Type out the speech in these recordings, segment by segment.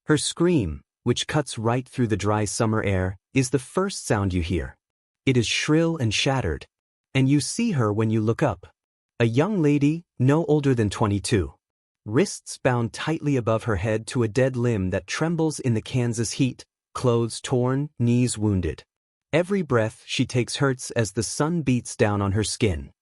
Her scream, which cuts right through the dry summer air, is the first sound you hear. It is shrill and shattered, and you see her when you look up. A young lady, no older than 22. Wrists bound tightly above her head to a dead limb that trembles in the Kansas heat, clothes torn, knees wounded. Every breath she takes hurts as the sun beats down on her skin.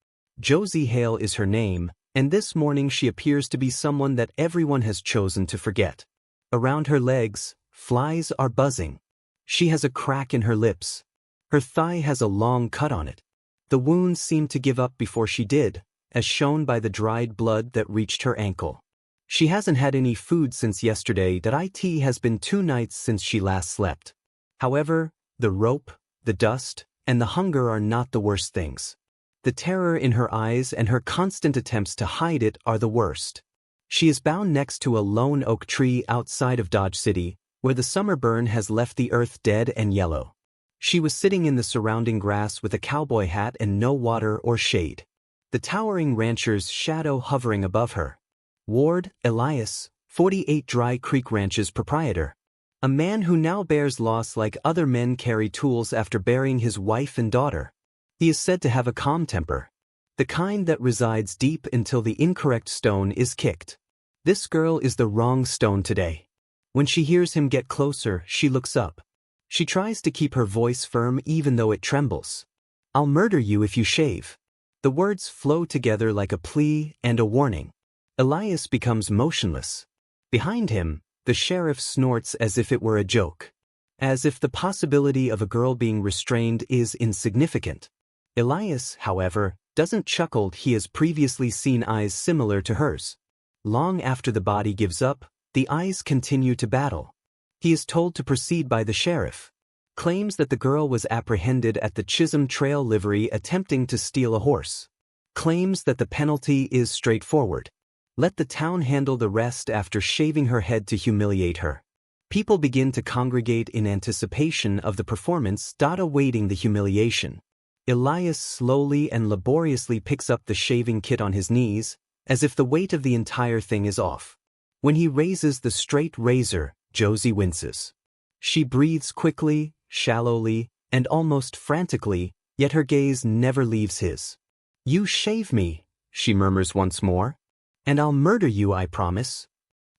Josie Hale is her name, and this morning she appears to be someone that everyone has chosen to forget. Around her legs, flies are buzzing. She has a crack in her lips. Her thigh has a long cut on it. The wound seemed to give up before she did, as shown by the dried blood that reached her ankle. She hasn't had any food since yesterday. It has been 2 nights since she last slept. However, the rope, the dust, and the hunger are not the worst things. The terror in her eyes and her constant attempts to hide it are the worst. She is bound next to a lone oak tree outside of Dodge City, where the summer burn has left the earth dead and yellow. She was sitting in the surrounding grass with a cowboy hat and no water or shade. The towering rancher's shadow hovering above her. Ward Elias, 48 Dry Creek Ranch's proprietor. A man who now bears loss like other men carry tools after burying his wife and daughter. He is said to have a calm temper. The kind that resides deep until the incorrect stone is kicked. This girl is the wrong stone today. When she hears him get closer, she looks up. She tries to keep her voice firm even though it trembles. "I'll murder you if you shave." The words flow together like a plea and a warning. Elias becomes motionless. Behind him, the sheriff snorts as if it were a joke. As if the possibility of a girl being restrained is insignificant. Elias, however, doesn't chuckle. He has previously seen eyes similar to hers. Long after the body gives up, the eyes continue to battle. He is told to proceed by the sheriff. Claims that the girl was apprehended at the Chisholm Trail livery attempting to steal a horse. Claims that the penalty is straightforward. Let the town handle the rest after shaving her head to humiliate her. People begin to congregate in anticipation of the performance, awaiting the humiliation. Elias slowly and laboriously picks up the shaving kit on his knees, as if the weight of the entire thing is off. When he raises the straight razor, Josie winces. She breathes quickly, shallowly, and almost frantically, yet her gaze never leaves his. "You shave me," she murmurs once more. "And I'll murder you, I promise."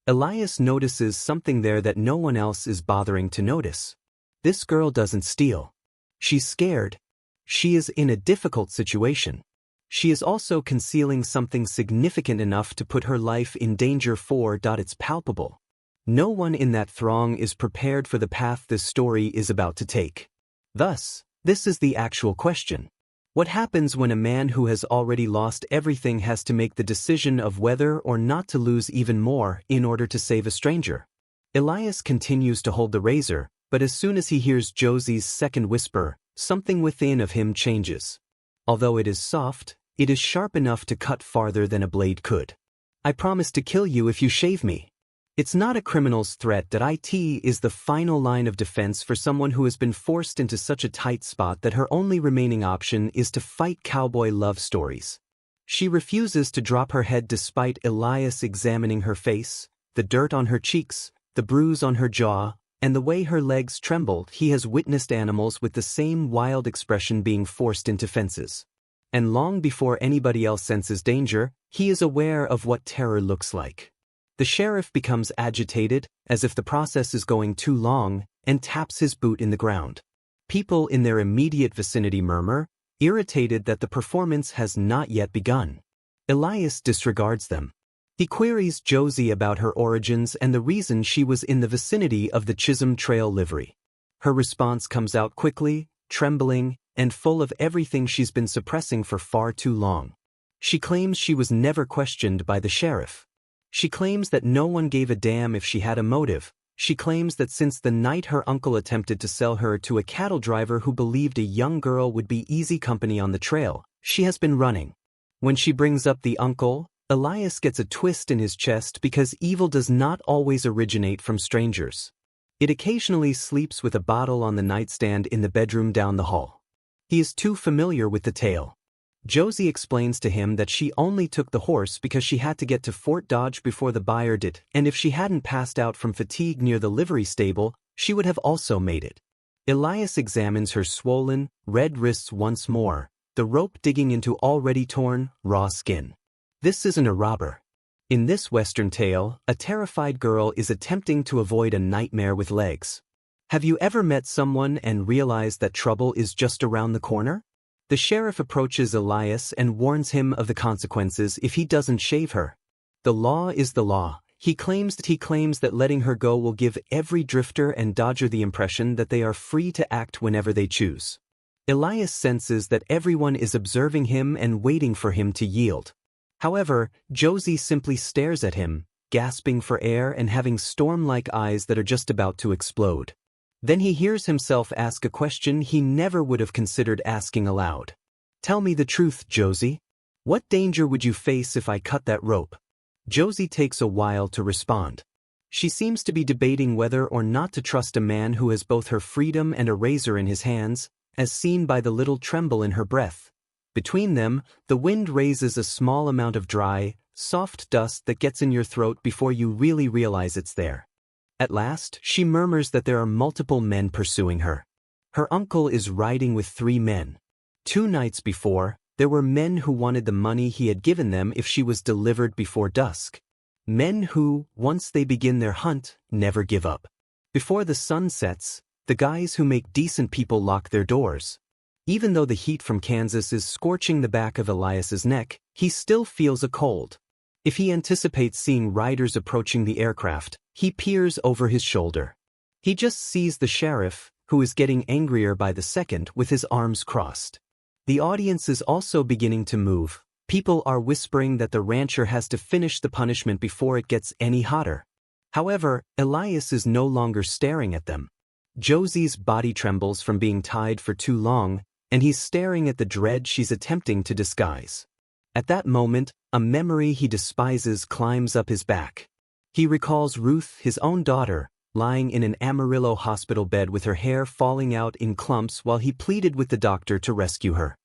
Elias notices something there that no one else is bothering to notice. This girl doesn't steal. She's scared. She is in a difficult situation. She is also concealing something significant enough to put her life in danger. It's palpable. No one in that throng is prepared for the path this story is about to take. Thus, this is the actual question. What happens when a man who has already lost everything has to make the decision of whether or not to lose even more in order to save a stranger? Elias continues to hold the razor, but as soon as he hears Josie's second whisper, something within of him changes. Although it is soft, it is sharp enough to cut farther than a blade could. "I promise to kill you if you shave me." It's not a criminal's threat. It is the final line of defense for someone who has been forced into such a tight spot that her only remaining option is to fight cowboy love stories. She refuses to drop her head despite Elias examining her face, the dirt on her cheeks, the bruise on her jaw, and the way her legs tremble. He has witnessed animals with the same wild expression being forced into fences. And long before anybody else senses danger, he is aware of what terror looks like. The sheriff becomes agitated, as if the process is going too long, and taps his boot in the ground. People in their immediate vicinity murmur, irritated that the performance has not yet begun. Elias disregards them. He queries Josie about her origins and the reason she was in the vicinity of the Chisholm Trail livery. Her response comes out quickly, trembling, and full of everything she's been suppressing for far too long. She claims she was never questioned by the sheriff. She claims that no one gave a damn if she had a motive. She claims that since the night her uncle attempted to sell her to a cattle driver who believed a young girl would be easy company on the trail, she has been running. When she brings up the uncle, Elias gets a twist in his chest because evil does not always originate from strangers. It occasionally sleeps with a bottle on the nightstand in the bedroom down the hall. He is too familiar with the tale. Josie explains to him that she only took the horse because she had to get to Fort Dodge before the buyer did, and if she hadn't passed out from fatigue near the livery stable, she would have also made it. Elias examines her swollen, red wrists once more, the rope digging into already torn, raw skin. This isn't a robber. In this Western tale, a terrified girl is attempting to avoid a nightmare with legs. Have you ever met someone and realized that trouble is just around the corner? The sheriff approaches Elias and warns him of the consequences if he doesn't shave her. The law is the law. He claims that letting her go will give every drifter and dodger the impression that they are free to act whenever they choose. Elias senses that everyone is observing him and waiting for him to yield. However, Josie simply stares at him, gasping for air and having storm-like eyes that are just about to explode. Then he hears himself ask a question he never would have considered asking aloud. Tell me the truth, Josie. What danger would you face if I cut that rope? Josie takes a while to respond. She seems to be debating whether or not to trust a man who has both her freedom and a razor in his hands, as seen by the little tremble in her breath. Between them, the wind raises a small amount of dry, soft dust that gets in your throat before you really realize it's there. At last, she murmurs that there are multiple men pursuing her. Her uncle is riding with 3 men. 2 nights before, there were men who wanted the money he had given them if she was delivered before dusk. Men who, once they begin their hunt, never give up. Before the sun sets, the guys who make decent people lock their doors. Even though the heat from Kansas is scorching the back of Elias's neck, he still feels a cold. If he anticipates seeing riders approaching the aircraft, he peers over his shoulder. He just sees the sheriff, who is getting angrier by the second with his arms crossed. The audience is also beginning to move. People are whispering that the rancher has to finish the punishment before it gets any hotter. However, Elias is no longer staring at them. Josie's body trembles from being tied for too long, and he's staring at the dread she's attempting to disguise. At that moment, a memory he despises climbs up his back. He recalls Ruth, his own daughter, lying in an Amarillo hospital bed with her hair falling out in clumps while he pleaded with the doctor to rescue her.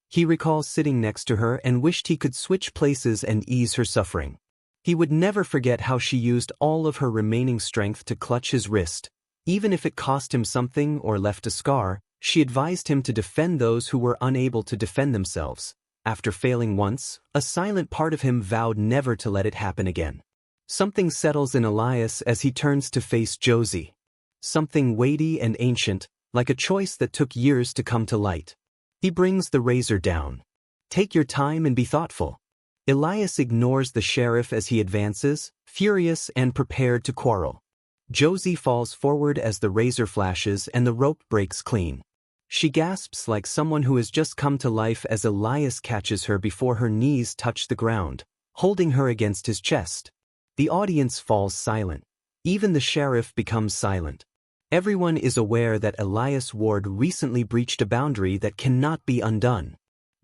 He recalls sitting next to her and wished he could switch places and ease her suffering. He would never forget how she used all of her remaining strength to clutch his wrist. Even if it cost him something or left a scar, she advised him to defend those who were unable to defend themselves. After failing once, a silent part of him vowed never to let it happen again. Something settles in Elias as he turns to face Josie. Something weighty and ancient, like a choice that took years to come to light. He brings the razor down. Take your time and be thoughtful. Elias ignores the sheriff as he advances, furious and prepared to quarrel. Josie falls forward as the razor flashes and the rope breaks clean. She gasps like someone who has just come to life as Elias catches her before her knees touch the ground, holding her against his chest. The audience falls silent. Even the sheriff becomes silent. Everyone is aware that Elias Ward recently breached a boundary that cannot be undone.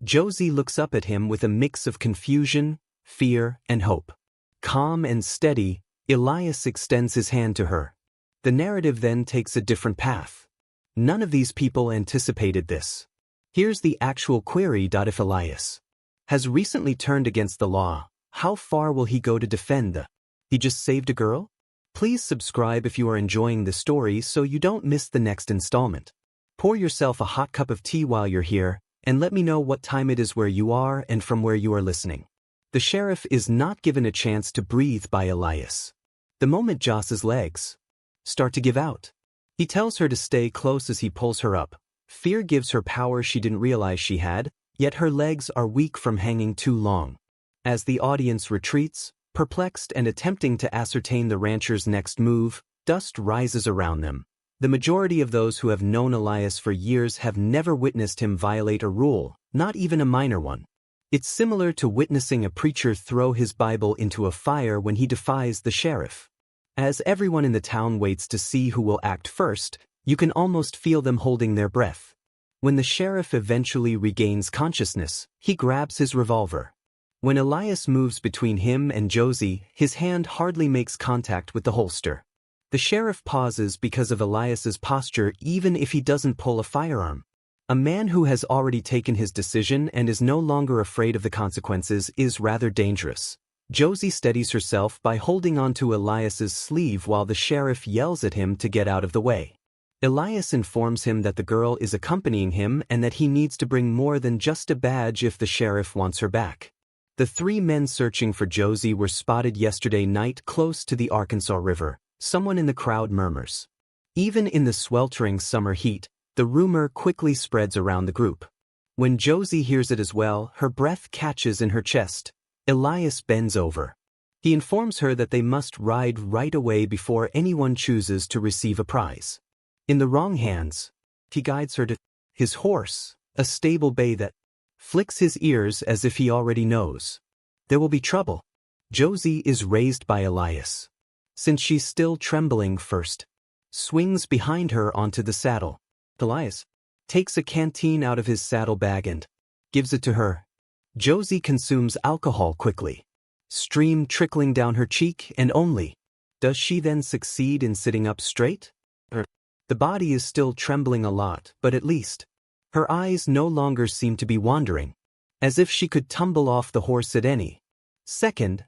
Josie looks up at him with a mix of confusion, fear, and hope. Calm and steady, Elias extends his hand to her. The narrative then takes a different path. None of these people anticipated this. Here's the actual query. If Elias has recently turned against the law, how far will he go to defend the he just saved a girl? Please subscribe if you are enjoying the story so you don't miss the next installment. Pour yourself a hot cup of tea while you're here, and let me know what time it is where you are and from where you are listening. The sheriff is not given a chance to breathe by Elias. The moment Joss's legs start to give out, he tells her to stay close as he pulls her up. Fear gives her power she didn't realize she had, yet her legs are weak from hanging too long. As the audience retreats, perplexed and attempting to ascertain the rancher's next move, dust rises around them. The majority of those who have known Elias for years have never witnessed him violate a rule, not even a minor one. It's similar to witnessing a preacher throw his Bible into a fire when he defies the sheriff. As everyone in the town waits to see who will act first, you can almost feel them holding their breath. When the sheriff eventually regains consciousness, he grabs his revolver. When Elias moves between him and Josie, his hand hardly makes contact with the holster. The sheriff pauses because of Elias's posture even if he doesn't pull a firearm. A man who has already taken his decision and is no longer afraid of the consequences is rather dangerous. Josie steadies herself by holding onto Elias's sleeve while the sheriff yells at him to get out of the way. Elias informs him that the girl is accompanying him and that he needs to bring more than just a badge if the sheriff wants her back. The three men searching for Josie were spotted yesterday night close to the Arkansas River, someone in the crowd murmurs. Even in the sweltering summer heat, the rumor quickly spreads around the group. When Josie hears it as well, her breath catches in her chest. Elias bends over. He informs her that they must ride right away before anyone chooses to receive a prize. In the wrong hands, he guides her to his horse, a stable bay that flicks his ears as if he already knows. There will be trouble. Josie is raised by Elias. Since she's still trembling first, swings behind her onto the saddle. Elias takes a canteen out of his saddlebag and gives it to her. Josie consumes alcohol quickly, stream trickling down her cheek, and only does she then succeed in sitting up straight? The body is still trembling a lot, but at least her eyes no longer seem to be wandering, as if she could tumble off the horse at any second.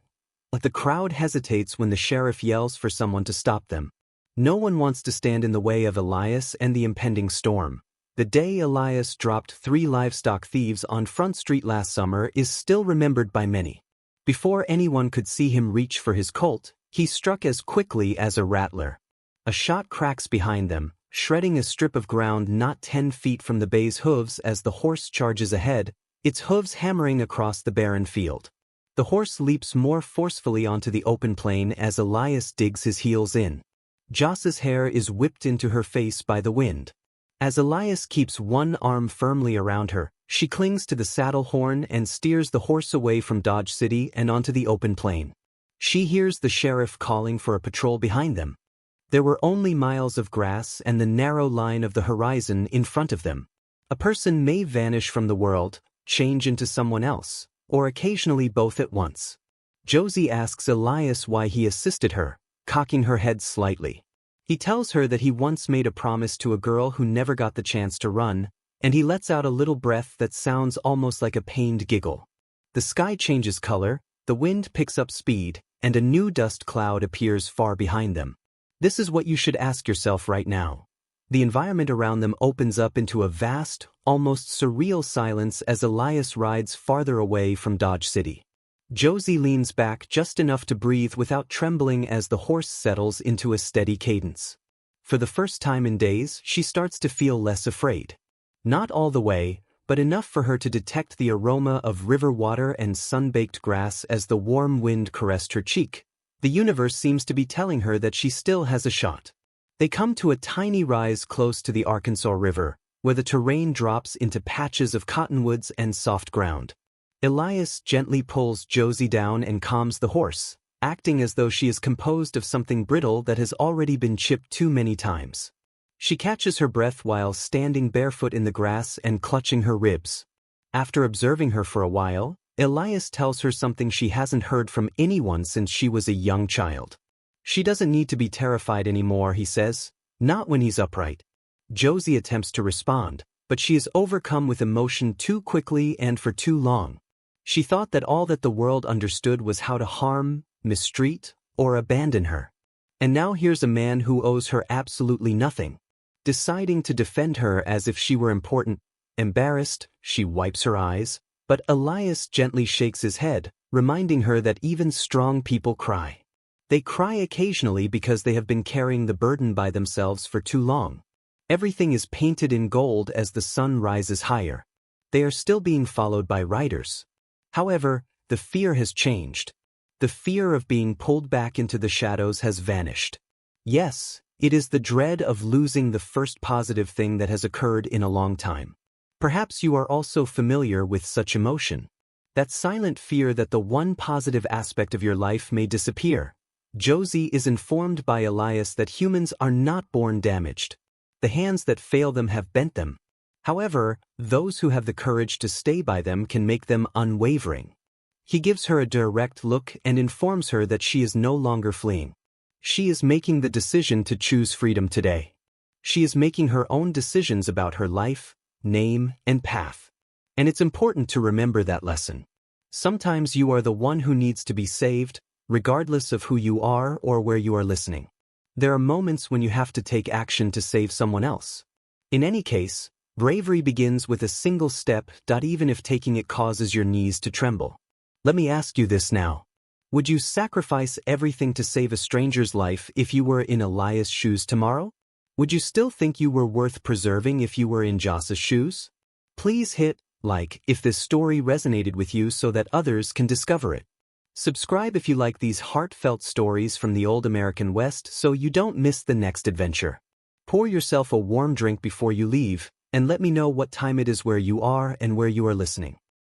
The crowd hesitates when the sheriff yells for someone to stop them. No one wants to stand in the way of Elias and the impending storm. The day Elias dropped 3 livestock thieves on Front Street last summer is still remembered by many. Before anyone could see him reach for his Colt, he struck as quickly as a rattler. A shot cracks behind them, shredding a strip of ground not 10 feet from the bay's hooves as the horse charges ahead, its hooves hammering across the barren field. The horse leaps more forcefully onto the open plain as Elias digs his heels in. Joss's hair is whipped into her face by the wind. As Elias keeps one arm firmly around her, she clings to the saddle horn and steers the horse away from Dodge City and onto the open plain. She hears the sheriff calling for a patrol behind them. There were only miles of grass and the narrow line of the horizon in front of them. A person may vanish from the world, change into someone else, or occasionally both at once. Josie asks Elias why he assisted her, cocking her head slightly. He tells her that he once made a promise to a girl who never got the chance to run, and he lets out a little breath that sounds almost like a pained giggle. The sky changes color, the wind picks up speed, and a new dust cloud appears far behind them. This is what you should ask yourself right now. The environment around them opens up into a vast, almost surreal silence as Elias rides farther away from Dodge City. Josie leans back just enough to breathe without trembling as the horse settles into a steady cadence. For the first time in days, she starts to feel less afraid. Not all the way, but enough for her to detect the aroma of river water and sun-baked grass as the warm wind caressed her cheek. The universe seems to be telling her that she still has a shot. They come to a tiny rise close to the Arkansas River, where the terrain drops into patches of cottonwoods and soft ground. Elias gently pulls Josie down and calms the horse, acting as though she is composed of something brittle that has already been chipped too many times. She catches her breath while standing barefoot in the grass and clutching her ribs. After observing her for a while, Elias tells her something she hasn't heard from anyone since she was a young child. She doesn't need to be terrified anymore, he says, not when he's upright. Josie attempts to respond, but she is overcome with emotion too quickly and for too long. She thought that all that the world understood was how to harm, mistreat, or abandon her. And now here's a man who owes her absolutely nothing, deciding to defend her as if she were important. Embarrassed, she wipes her eyes, but Elias gently shakes his head, reminding her that even strong people cry. They cry occasionally because they have been carrying the burden by themselves for too long. Everything is painted in gold as the sun rises higher. They are still being followed by riders. However, the fear has changed. The fear of being pulled back into the shadows has vanished. Yes, it is the dread of losing the first positive thing that has occurred in a long time. Perhaps you are also familiar with such emotion. That silent fear that the one positive aspect of your life may disappear. Josie is informed by Elias that humans are not born damaged. The hands that fail them have bent them. However, those who have the courage to stay by them can make them unwavering. He gives her a direct look and informs her that she is no longer fleeing. She is making the decision to choose freedom today. She is making her own decisions about her life, name, and path. And it's important to remember that lesson. Sometimes you are the one who needs to be saved, regardless of who you are or where you are listening. There are moments when you have to take action to save someone else. In any case, bravery begins with a single step, even if taking it causes your knees to tremble. Let me ask you this now. Would you sacrifice everything to save a stranger's life if you were in Elias' shoes tomorrow? Would you still think you were worth preserving if you were in Joss's shoes? Please hit like if this story resonated with you so that others can discover it. Subscribe if you like these heartfelt stories from the old American West so you don't miss the next adventure. Pour yourself a warm drink before you leave, and let me know what time it is where you are and where you are listening.